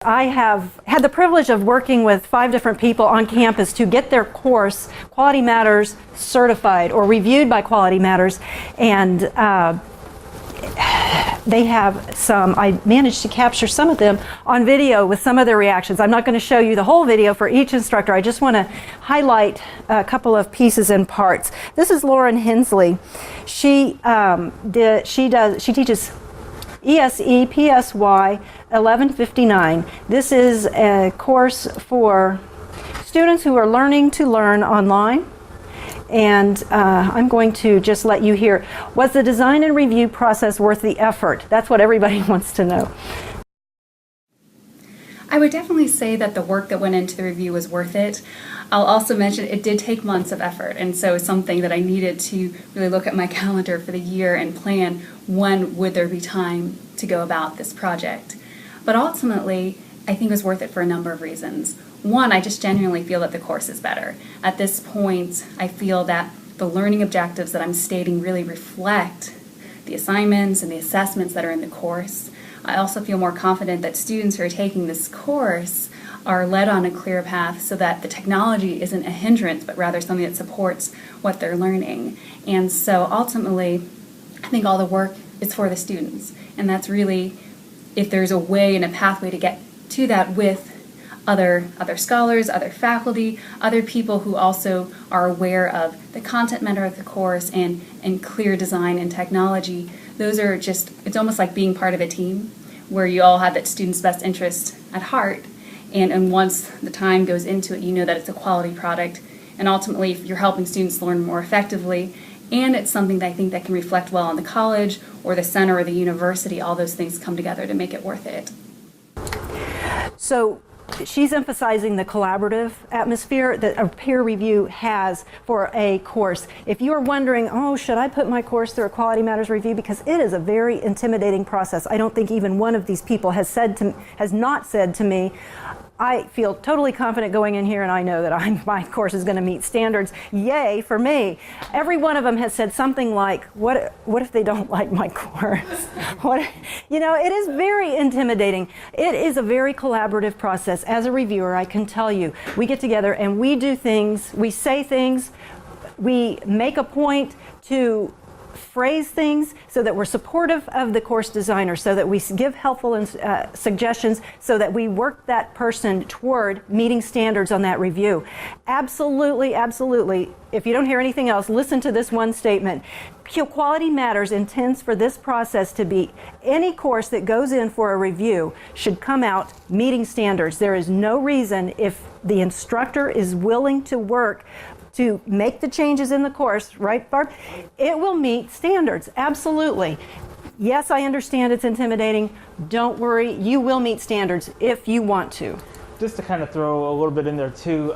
I have had the privilege of working with 5 different people on campus to get their course, Quality Matters, certified or reviewed by Quality Matters, and they have some, I managed to capture some of them on video with some of their reactions. I'm not going to show you the whole video for each instructor. I just want to highlight a couple of pieces and parts. This is Lauren Hensley. She teaches ESE PSY 1159. This is a course for students who are learning to learn online. And I'm going to just let you hear, was the design and review process worth the effort? That's what everybody wants to know. I would definitely say that the work that went into the review was worth it. I'll also mention it did take months of effort, and so it's something that I needed to really look at my calendar for the year and plan when would there be time to go about this project. But ultimately, I think it was worth it for a number of reasons. One, I just genuinely feel that the course is better. At this point, I feel that the learning objectives that I'm stating really reflect the assignments and the assessments that are in the course. I also feel more confident that students who are taking this course are led on a clear path so that the technology isn't a hindrance, but rather something that supports what they're learning. And so ultimately, I think all the work is for the students. And that's really, if there's a way and a pathway to get to that with other scholars, other faculty, other people who also are aware of the content matter of the course and clear design and technology, those are just, it's almost like being part of a team where you all have that student's best interest at heart. And once the time goes into it, you know that it's a quality product. And ultimately, you're helping students learn more effectively. And it's something that I think that can reflect well on the college or the center or the university. All those things come together to make it worth it. So she's emphasizing the collaborative atmosphere that a peer review has for a course. If you're wondering, oh, should I put my course through a Quality Matters review? Because it is a very intimidating process. I don't think even one of these people has not said to me, I feel totally confident going in here and I know that my course is going to meet standards. Yay for me. Every one of them has said something like, what if they don't like my course? It is very intimidating. It is a very collaborative process. As a reviewer, I can tell you, we get together and we do things, we say things, we make a point to phrase things so that we're supportive of the course designer, so that we give helpful suggestions, so that we work that person toward meeting standards on that review. Absolutely, absolutely. If you don't hear anything else, listen to this one statement. Quality Matters intends for this process to be any course that goes in for a review should come out meeting standards. There is no reason, if the instructor is willing to work to make the changes in the course, right, Barb? It will meet standards, absolutely. Yes, I understand it's intimidating. Don't worry, you will meet standards if you want to. Just to kind of throw a little bit in there too,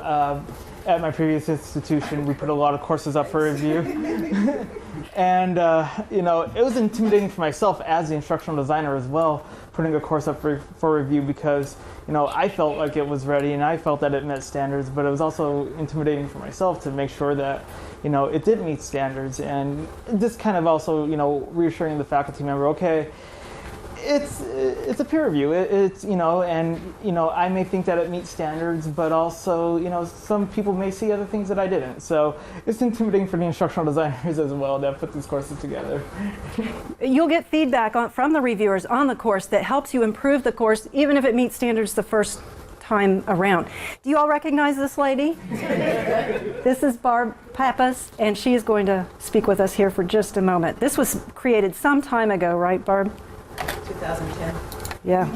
at my previous institution, we put a lot of courses up for review. And it was intimidating for myself as the instructional designer as well, putting a course up for review because, I felt like it was ready and I felt that it met standards, but it was also intimidating for myself to make sure that, it did meet standards. And just kind of also, reassuring the faculty member, okay, it's a peer review. I may think that it meets standards, but also, some people may see other things that I didn't. So it's intimidating for the instructional designers as well that put these courses together. You'll get feedback from the reviewers on the course that helps you improve the course, even if it meets standards the first time around. Do you all recognize this lady? This is Barb Pappas, and she is going to speak with us here for just a moment. This was created some time ago, right, Barb? 2010. Yeah.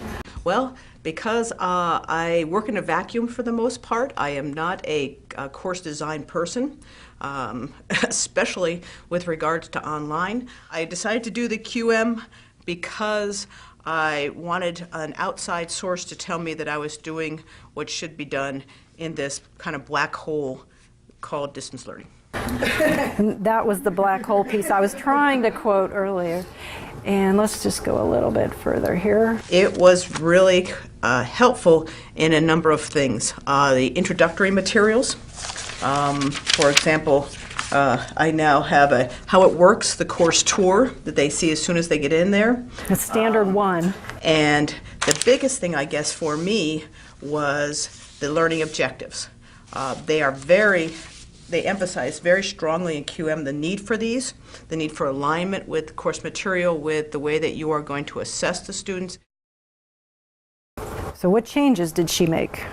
Well, because I work in a vacuum for the most part, I am not a course design person, especially with regards to online. I decided to do the QM because I wanted an outside source to tell me that I was doing what should be done in this kind of black hole called distance learning. That was the black hole piece I was trying to quote earlier. And let's just go a little bit further here. It was really helpful in a number of things. The introductory materials, for example, I now have how it works, the course tour that they see as soon as they get in there. The standard one. And the biggest thing, I guess, for me was the learning objectives. They emphasize very strongly in QM the need for these, the need for alignment with course material, with the way that you are going to assess the students. So what changes did she make?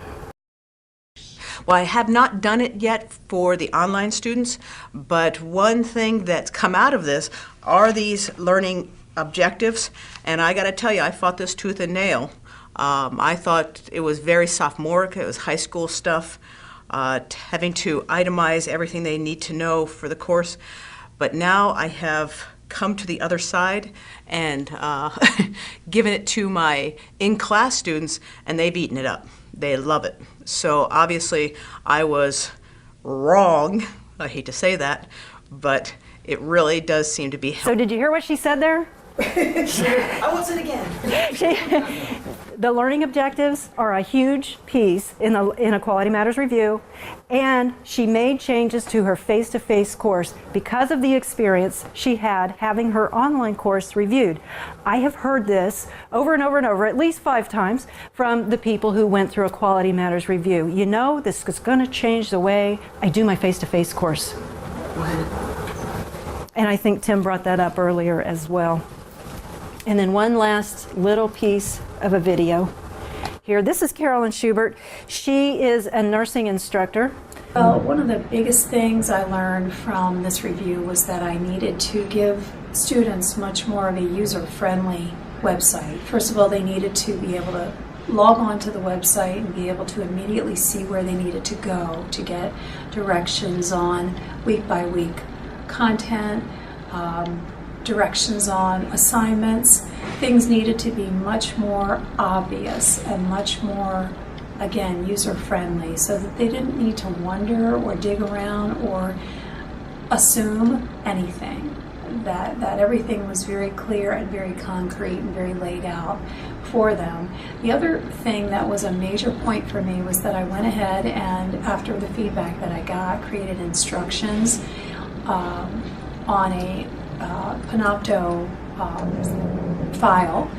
Well, I have not done it yet for the online students, but one thing that's come out of this are these learning objectives, and I got to tell you, I fought this tooth and nail. I thought it was very sophomoric, it was high school stuff, having to itemize everything they need to know for the course, but now I have come to the other side and given it to my in-class students, and they've eaten it up. They love it. So obviously I was wrong, I hate to say that, but it really does seem to be helpful. So did you hear what she said there? I won't sit again. The learning objectives are a huge piece in a Quality Matters review, and she made changes to her face-to-face course because of the experience she had having her online course reviewed. I have heard this over and over and over, at least 5 times, from the people who went through a Quality Matters review. You know, this is going to change the way I do my face-to-face course. And I think Tim brought that up earlier as well. And then one last little piece of a video here. This is Carolyn Schubert. She is a nursing instructor. Well, one of the biggest things I learned from this review was that I needed to give students much more of a user-friendly website. First of all, they needed to be able to log on to the website and be able to immediately see where they needed to go to get directions on week-by-week content, directions on assignments. Things needed to be much more obvious and much more, again, user-friendly, so that they didn't need to wonder or dig around or assume anything. That everything was very clear and very concrete and very laid out for them. The other thing that was a major point for me was that I went ahead and, after the feedback that I got, created instructions on a Panopto file,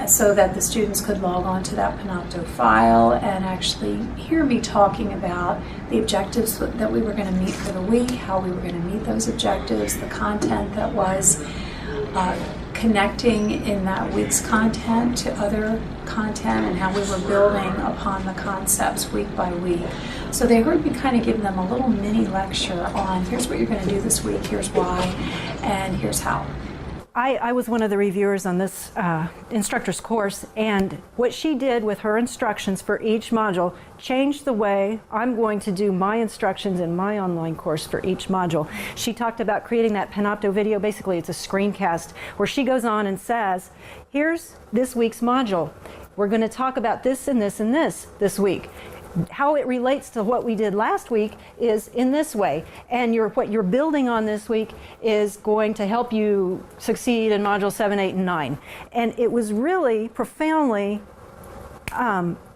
so that the students could log on to that Panopto file and actually hear me talking about the objectives that we were going to meet for the week, how we were going to meet those objectives, the content that was connecting in that week's content to other content, and how we were building upon the concepts week by week. So they heard me kind of give them a little mini lecture on here's what you're going to do this week, here's why, and here's how. I was one of the reviewers on this instructor's course, and what she did with her instructions for each module changed the way I'm going to do my instructions in my online course for each module. She talked about creating that Panopto video. Basically, it's a screencast where she goes on and says, here's this week's module. We're going to talk about this and this and this week. How it relates to what we did last week is in this way, and what you're building on this week is going to help you succeed in module 7, 8, and 9. And it was really profoundly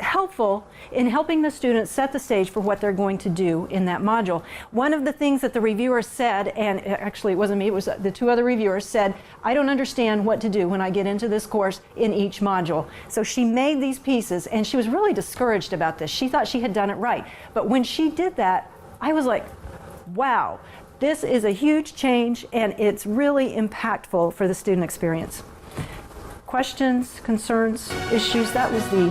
helpful in helping the students set the stage for what they're going to do in that module. One of the things that the reviewer said, and actually it wasn't me, it was the 2 other reviewers, said, I don't understand what to do when I get into this course in each module. So she made these pieces, and she was really discouraged about this. She thought she had done it right. But when she did that, I was like, wow, this is a huge change, and it's really impactful for the student experience. Questions, concerns, issues? That was the